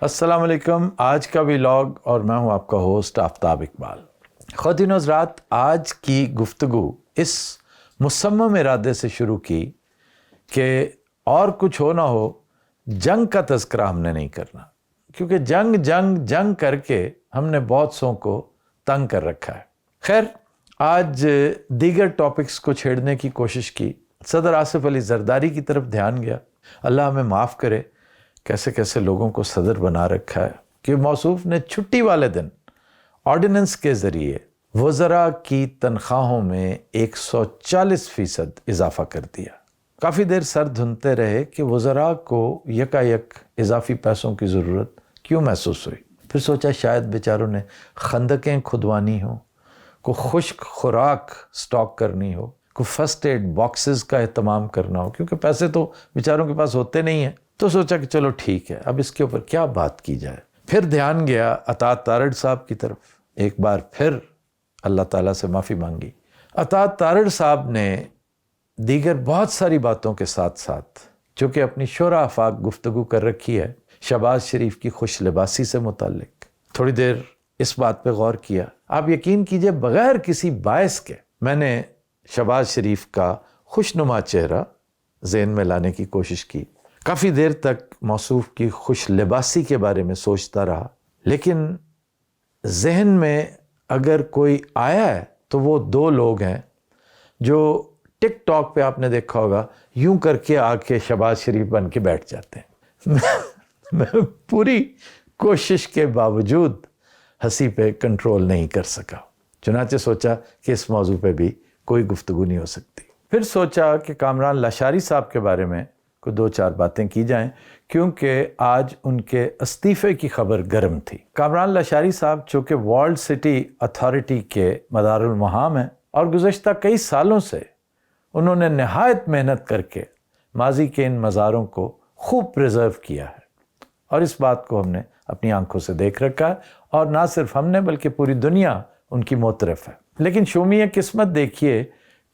السلام علیکم. آج کا ولاگ اور میں ہوں آپ کا ہوسٹ آفتاب اقبال. خواتین و حضرات، آج کی گفتگو اس مصمم ارادے سے شروع کی کہ اور کچھ ہو نہ ہو جنگ کا تذکرہ ہم نے نہیں کرنا، کیونکہ جنگ کر کے ہم نے بہت سو کو تنگ کر رکھا ہے. خیر، آج دیگر ٹاپکس کو چھیڑنے کی کوشش کی. صدر آصف علی زرداری کی طرف دھیان گیا. اللہ ہمیں معاف کرے کیسے کیسے لوگوں کو صدر بنا رکھا ہے کہ موصوف نے چھٹی والے دن آرڈیننس کے ذریعے وزراء کی تنخواہوں میں 140% اضافہ کر دیا. کافی دیر سر دھنتے رہے کہ وزراء کو یکایک اضافی پیسوں کی ضرورت کیوں محسوس ہوئی. پھر سوچا شاید بیچاروں نے خندقیں کھدوانی ہوں، کو خشک خوراک سٹاک کرنی ہو، کو فرسٹ ایڈ باکسز کا اہتمام کرنا ہو، کیونکہ پیسے تو بیچاروں کے پاس ہوتے نہیں ہیں. تو سوچا کہ چلو ٹھیک ہے، اب اس کے اوپر کیا بات کی جائے. پھر دھیان گیا اطاعت تارڑ صاحب کی طرف. ایک بار پھر اللہ تعالیٰ سے معافی مانگی. اطاعت تارڑ صاحب نے دیگر بہت ساری باتوں کے ساتھ ساتھ چونکہ اپنی شورا آفاق گفتگو کر رکھی ہے شہباز شریف کی خوش لباسی سے متعلق، تھوڑی دیر اس بات پہ غور کیا. آپ یقین کیجئے بغیر کسی باعث کے میں نے شہباز شریف کا خوشنما چہرہ ذہن میں لانے کی کوشش کی. کافی دیر تک موصوف کی خوش لباسی کے بارے میں سوچتا رہا، لیکن ذہن میں اگر کوئی آیا ہے تو وہ دو لوگ ہیں جو ٹک ٹاک پہ آپ نے دیکھا ہوگا یوں کر کے آ کے شہباز شریف بن کے بیٹھ جاتے ہیں. میں پوری کوشش کے باوجود ہنسی پہ کنٹرول نہیں کر سکا. چنانچہ سوچا کہ اس موضوع پہ بھی کوئی گفتگو نہیں ہو سکتی. پھر سوچا کہ کامران لاشاری صاحب کے بارے میں کو دو چار باتیں کی جائیں، کیونکہ آج ان کے استعفے کی خبر گرم تھی. کامران لاشاری صاحب چونکہ وارلڈ سٹی اتھارٹی کے مدار المہام ہیں اور گزشتہ کئی سالوں سے انہوں نے نہایت محنت کر کے ماضی کے ان مزاروں کو خوب پریزرو کیا ہے، اور اس بات کو ہم نے اپنی آنکھوں سے دیکھ رکھا ہے، اور نہ صرف ہم نے بلکہ پوری دنیا ان کی معترف ہے. لیکن شومی قسمت دیکھیے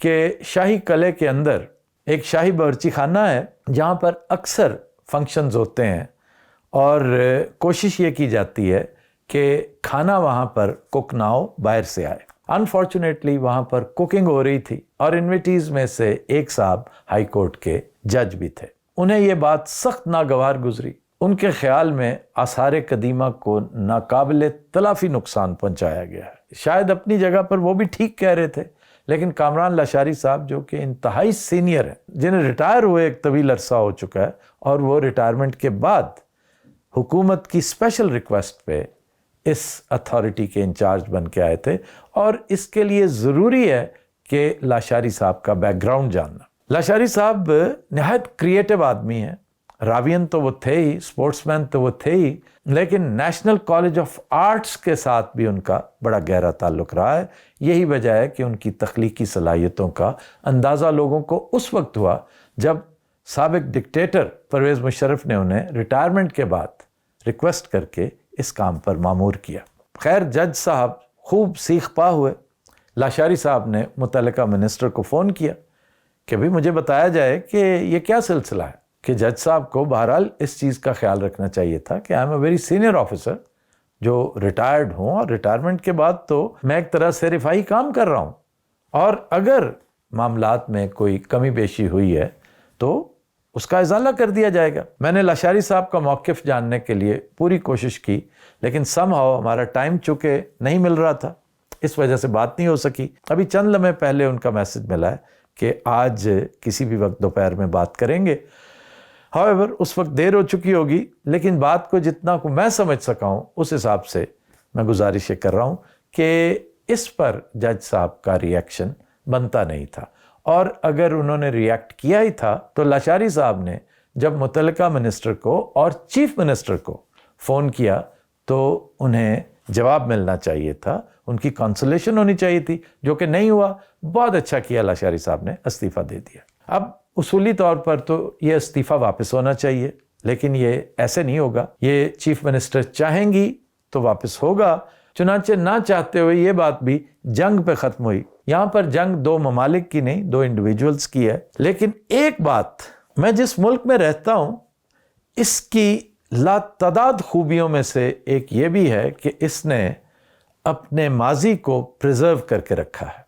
کہ شاہی قلعے کے اندر ایک شاہی باورچی خانہ ہے جہاں پر اکثر فنکشنز ہوتے ہیں، اور کوشش یہ کی جاتی ہے کہ کھانا وہاں پر کوک نہ ہو، باہر سے آئے. انفارچونیٹلی وہاں پر کوکنگ ہو رہی تھی، اور انویٹیز میں سے ایک صاحب ہائی کورٹ کے جج بھی تھے. انہیں یہ بات سخت ناگوار گزری. ان کے خیال میں آثار قدیمہ کو ناقابل تلافی نقصان پہنچایا گیا ہے. شاید اپنی جگہ پر وہ بھی ٹھیک کہہ رہے تھے، لیکن کامران لاشاری صاحب جو کہ انتہائی سینئر ہیں، جنہیں ریٹائر ہوئے ایک طویل عرصہ ہو چکا ہے، اور وہ ریٹائرمنٹ کے بعد حکومت کی اسپیشل ریکویسٹ پہ اس اتھارٹی کے انچارج بن کے آئے تھے، اور اس کے لیے ضروری ہے کہ لاشاری صاحب کا بیک گراؤنڈ جاننا. لاشاری صاحب نہایت کریٹو آدمی ہیں. راوین تو وہ تھے ہی، سپورٹس مین تو وہ تھے ہی، لیکن نیشنل کالج آف آرٹس کے ساتھ بھی ان کا بڑا گہرا تعلق رہا ہے. یہی وجہ ہے کہ ان کی تخلیقی صلاحیتوں کا اندازہ لوگوں کو اس وقت ہوا جب سابق ڈکٹیٹر پرویز مشرف نے انہیں ریٹائرمنٹ کے بعد ریکویسٹ کر کے اس کام پر مامور کیا. خیر، جج صاحب خوب سیخ پا ہوئے. لاشاری صاحب نے متعلقہ منسٹر کو فون کیا کہ بھی مجھے بتایا جائے کہ یہ کیا سلسلہ ہے. کہ جج صاحب کو بہرحال اس چیز کا خیال رکھنا چاہیے تھا کہ I am a very senior officer جو ریٹائرڈ ہوں، اور ریٹائرمنٹ کے بعد تو میں ایک طرح سے رفاہی کام کر رہا ہوں، اور اگر معاملات میں کوئی کمی بیشی ہوئی ہے تو اس کا ازالہ کر دیا جائے گا. میں نے لاشاری صاحب کا موقف جاننے کے لیے پوری کوشش کی، لیکن سم ہاؤ ہمارا ٹائم چونکہ نہیں مل رہا تھا، اس وجہ سے بات نہیں ہو سکی. ابھی چند لمحے پہلے ان کا میسج ملا ہے کہ آج کسی بھی وقت دوپہر میں بات کریں گے. however اس وقت دیر ہو چکی ہوگی، لیکن بات کو جتنا کو میں سمجھ سکا ہوں اس حساب سے میں گزارش کر رہا ہوں کہ اس پر جج صاحب کا ریئیکشن بنتا نہیں تھا، اور اگر انہوں نے ریئیکٹ کیا ہی تھا تو لاشاری صاحب نے جب متعلقہ منسٹر کو اور چیف منسٹر کو فون کیا تو انہیں جواب ملنا چاہیے تھا، ان کی کانسولیشن ہونی چاہیے تھی، جو کہ نہیں ہوا. بہت اچھا کیا لاشاری صاحب نے استعفیٰ دے دیا. اب اصولی طور پر تو یہ استعفیٰ واپس ہونا چاہیے، لیکن یہ ایسے نہیں ہوگا. یہ چیف منسٹر چاہیں گی تو واپس ہوگا. چنانچہ نہ چاہتے ہوئے یہ بات بھی جنگ پہ ختم ہوئی. یہاں پر جنگ دو ممالک کی نہیں، دو انڈیویجولز کی ہے. لیکن ایک بات، میں جس ملک میں رہتا ہوں اس کی لاتعداد خوبیوں میں سے ایک یہ بھی ہے کہ اس نے اپنے ماضی کو پریزرو کر کے رکھا ہے،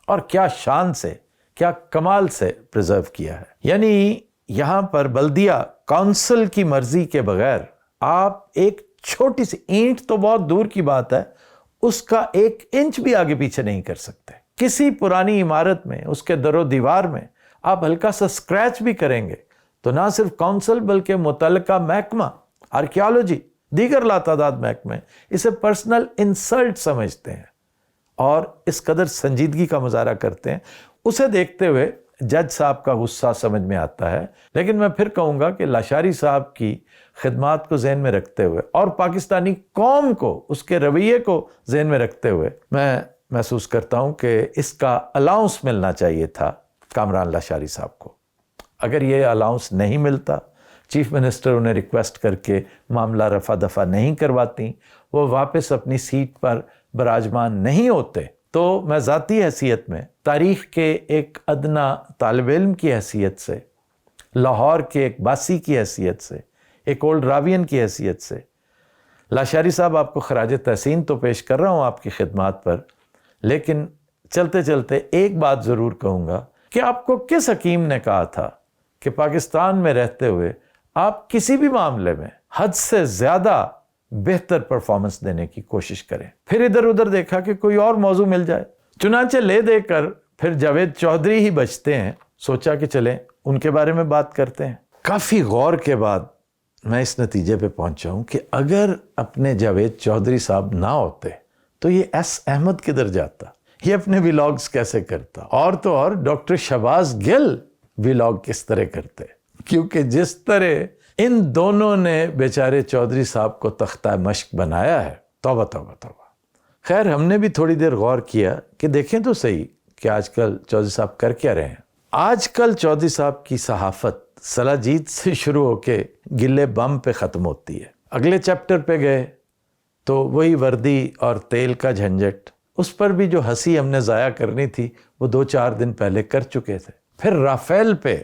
اور کیا شان سے، کیا کمال سے پریزرو کیا ہے۔ یعنی یہاں پر بلدیہ کونسل کی مرضی کے بغیر آپ ایک چھوٹی سی اینٹ تو بہت دور کی بات ہے، اس کا 1 انچ بھی آگے پیچھے نہیں کر سکتے۔ کسی پرانی عمارت میں، اس کے در و دیوار میں آپ ہلکا سا سکریچ بھی کریں گے تو نہ صرف کونسل بلکہ متعلقہ محکمہ آرکیالوجی، دیگر لاتعداد محکمے اسے پرسنل انسلٹ سمجھتے ہیں اور اس قدر سنجیدگی کا مظاہرہ کرتے ہیں۔ اسے دیکھتے ہوئے جج صاحب کا غصہ سمجھ میں آتا ہے، لیکن میں پھر کہوں گا کہ لاشاری صاحب کی خدمات کو ذہن میں رکھتے ہوئے اور پاکستانی قوم کو، اس کے رویے کو ذہن میں رکھتے ہوئے میں محسوس کرتا ہوں کہ اس کا الاؤنس ملنا چاہیے تھا کامران لاشاری صاحب کو۔ اگر یہ الاؤنس نہیں ملتا، چیف منسٹر انہیں ریکویسٹ کر کے معاملہ رفع دفع نہیں کرواتی، وہ واپس اپنی سیٹ پر براجمان نہیں ہوتے، تو میں ذاتی حیثیت میں، تاریخ کے ایک ادنا طالب علم کی حیثیت سے، لاہور کے ایک باسی کی حیثیت سے، ایک اولڈ راوین کی حیثیت سے، لاشاری صاحب آپ کو خراج تحسین تو پیش کر رہا ہوں آپ کی خدمات پر، لیکن چلتے چلتے ایک بات ضرور کہوں گا کہ آپ کو کس حکیم نے کہا تھا کہ پاکستان میں رہتے ہوئے آپ کسی بھی معاملے میں حد سے زیادہ بہتر پرفارمنس دینے کی کوشش کریں؟ پھر ادھر ادھر دیکھا کہ کوئی اور موضوع مل جائے، چنانچہ لے دے کر پھر جاوید چودھری ہی بچتے ہیں۔ سوچا کہ چلیں ان کے بارے میں بات کرتے ہیں۔ کافی غور کے بعد میں اس نتیجے پہ پہنچا ہوں کہ اگر اپنے جاوید چودھری صاحب نہ ہوتے تو یہ ایس احمد کدھر جاتا، یہ اپنے ویلاگز کیسے کرتا، اور تو اور ڈاکٹر شہباز گل ویلاگ کس طرح کرتے، کیونکہ جس طرح ان دونوں نے بیچارے چودھری صاحب کو تختہ مشق بنایا ہے، توبہ توبہ توبہ۔ خیر ہم نے بھی تھوڑی دیر غور کیا کہ دیکھیں تو صحیح کہ آج کل چودھری صاحب کر کیا رہے ہیں۔ آج کل چودھری صاحب کی صحافت سلاجید سے شروع ہو کے گلے بم پہ ختم ہوتی ہے۔ اگلے چیپٹر پہ گئے تو وہی وردی اور تیل کا جھنجٹ، اس پر بھی جو ہنسی ہم نے ضائع کرنی تھی وہ 2-4 دن پہلے کر چکے تھے۔ پھر رافیل پہ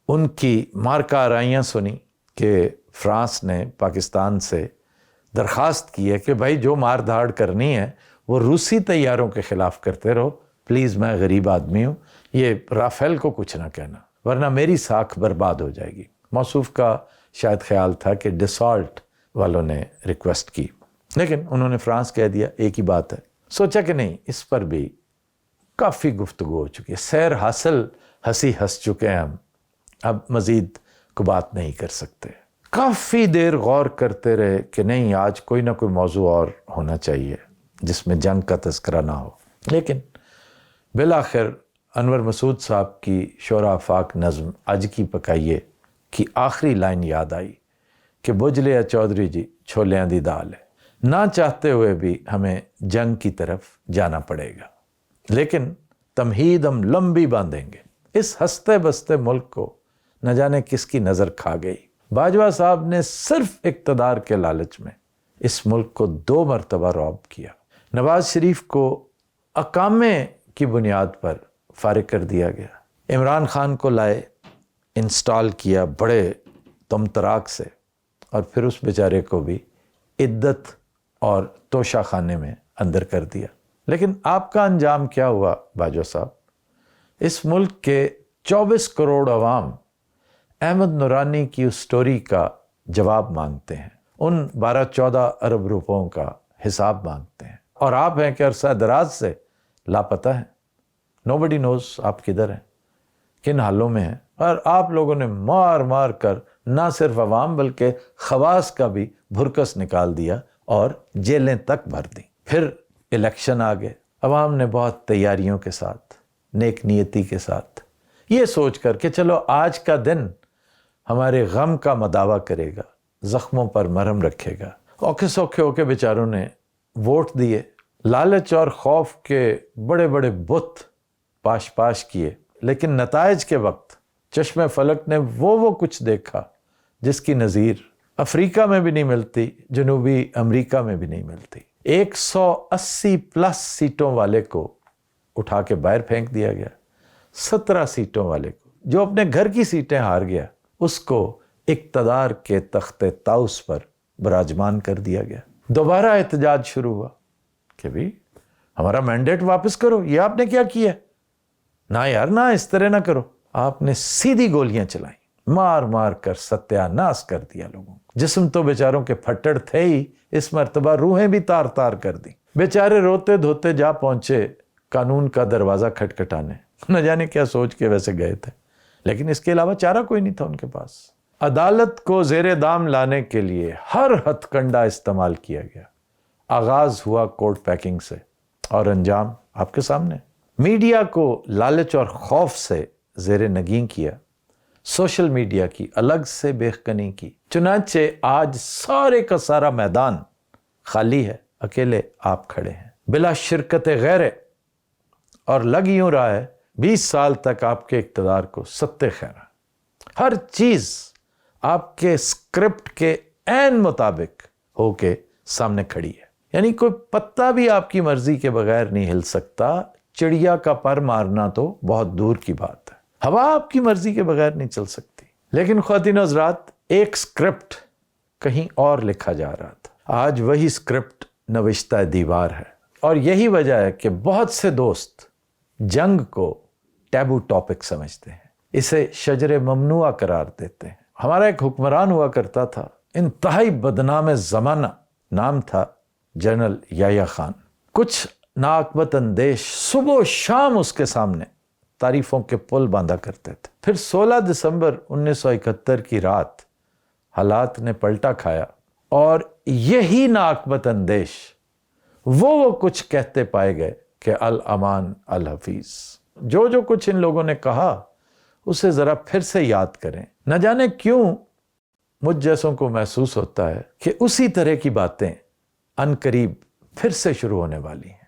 ان کی مارکہ آرائیاں سنی کہ فرانس نے پاکستان سے درخواست کی ہے کہ بھائی جو مار دھاڑ کرنی ہے وہ روسی طیاروں کے خلاف کرتے رہو، پلیز میں غریب آدمی ہوں، یہ رافیل کو کچھ نہ کہنا ورنہ میری ساکھ برباد ہو جائے گی۔ موصوف کا شاید خیال تھا کہ ڈسالٹ والوں نے ریکویسٹ کی، لیکن انہوں نے فرانس کہہ دیا ایک ہی بات ہے۔ سوچا کہ نہیں، اس پر بھی کافی گفتگو ہو چکی ہے، سیر حاصل ہنسی ہنس چکے ہیں ہم، اب مزید کو بات نہیں کر سکتے۔ کافی دیر غور کرتے رہے کہ نہیں آج کوئی نہ کوئی موضوع اور ہونا چاہیے جس میں جنگ کا تذکرہ نہ ہو، لیکن بالآخر انور مسعود صاحب کی شعراء آفاق نظم اج کی پکائیے کی آخری لائن یاد آئی کہ بجھ لیا چودھری جی چھولیاں دی دال ہے، نہ چاہتے ہوئے بھی ہمیں جنگ کی طرف جانا پڑے گا، لیکن تمہید ہم لمبی باندھیں گے۔ اس ہنستے بستے ملک کو نہ جانے کس کی نظر کھا گئی۔ باجوہ صاحب نے صرف اقتدار کے لالچ میں اس ملک کو 2 مرتبہ رعب کیا۔ نواز شریف کو اقامے کی بنیاد پر فارغ کر دیا گیا، عمران خان کو لائے، انسٹال کیا بڑے تمطراق سے، اور پھر اس بیچارے کو بھی عدت اور توشہ خانے میں اندر کر دیا۔ لیکن آپ کا انجام کیا ہوا باجوہ صاحب؟ اس ملک کے 24 کروڑ عوام احمد نورانی کی اس سٹوری کا جواب مانگتے ہیں، ان 12-14 ارب روپوں کا حساب مانگتے ہیں، اور آپ ہیں کہ عرصہ دراز سے لاپتہ ہیں۔ نوبڈی نوز آپ کدھر ہیں، کن حالوں میں ہیں، اور آپ لوگوں نے مار مار کر نہ صرف عوام بلکہ خواص کا بھی بھرکس نکال دیا اور جیلیں تک بھر دیں۔ پھر الیکشن آ گئے، عوام نے بہت تیاریوں کے ساتھ، نیک نیتی کے ساتھ، یہ سوچ کر کہ چلو آج کا دن ہمارے غم کا مداوع کرے گا، زخموں پر مرہم رکھے گا، اوکھے سوکھے ہو کے بیچاروں نے ووٹ دیے، لالچ اور خوف کے بڑے بڑے بت پاش کیے، لیکن نتائج کے وقت چشم فلک نے وہ کچھ دیکھا جس کی نظیر افریقہ میں بھی نہیں ملتی، جنوبی امریکہ میں بھی نہیں ملتی۔ 180+ سیٹوں والے کو اٹھا کے باہر پھینک دیا گیا، 17 سیٹوں والے کو، جو اپنے گھر کی سیٹیں ہار گیا، اس کو اقتدار کے تخت طاؤس پر براجمان کر دیا گیا. دوبارہ احتجاج شروع ہوا کہ بھی ہمارا مینڈیٹ واپس کرو, یہ آپ نے کیا کیا؟ نہ یار نہ, اس طرح نہ کرو. آپ نے سیدھی گولیاں چلائیں, مار مار کر ستیہ ناش کر دیا لوگوں کو. جسم تو بیچاروں کے پھٹڑ تھے ہی, اس مرتبہ روحیں بھی تار تار کر دی. بیچارے روتے دھوتے جا پہنچے قانون کا دروازہ کھٹکھٹانے. نہ جانے کیا سوچ کے ویسے گئے تھے, لیکن اس کے علاوہ چارہ کوئی نہیں تھا ان کے پاس. عدالت کو زیر دام لانے کے لیے ہر ہتھ کنڈا استعمال کیا گیا. آغاز ہوا کورٹ پیکنگ سے اور انجام آپ کے سامنے. میڈیا کو لالچ اور خوف سے زیر نگین کیا, سوشل میڈیا کی الگ سے بیخکنی کی. چنانچہ آج سارے کا سارا میدان خالی ہے, اکیلے آپ کھڑے ہیں بلا شرکت غیرے. اور لگ یوں رہا ہے 20 سال تک آپ کے اقتدار کو ستہ خیرہ. ہر چیز آپ کے اسکرپٹ کے عین مطابق ہو کے سامنے کھڑی ہے. یعنی کوئی پتا بھی آپ کی مرضی کے بغیر نہیں ہل سکتا. چڑیا کا پر مارنا تو بہت دور کی بات ہے, ہوا آپ کی مرضی کے بغیر نہیں چل سکتی. لیکن خواتین و حضرات, ایک اسکرپٹ کہیں اور لکھا جا رہا تھا. آج وہی اسکرپٹ نوشتہ دیوار ہے, اور یہی وجہ ہے کہ بہت سے دوست جنگ کو ٹیبو ٹاپک سمجھتے ہیں, اسے شجر ممنوعہ قرار دیتے ہیں. ہمارا ایک حکمران ہوا کرتا تھا, انتہائی بدنام زمانہ, نام تھا جنرل یحییٰ خان. کچھ ناقبت اندیش صبح و شام اس کے سامنے تعریفوں کے پل باندھا کرتے تھے. پھر 16 دسمبر 1971 کی رات حالات نے پلٹا کھایا, اور یہی ناقبت اندیش وہ کچھ کہتے پائے گئے کہ الامان الحفیظ. جو کچھ ان لوگوں نے کہا اسے ذرا پھر سے یاد کریں. نہ جانے کیوں مجھ جیسوں کو محسوس ہوتا ہے کہ اسی طرح کی باتیں عنقریب پھر سے شروع ہونے والی ہیں.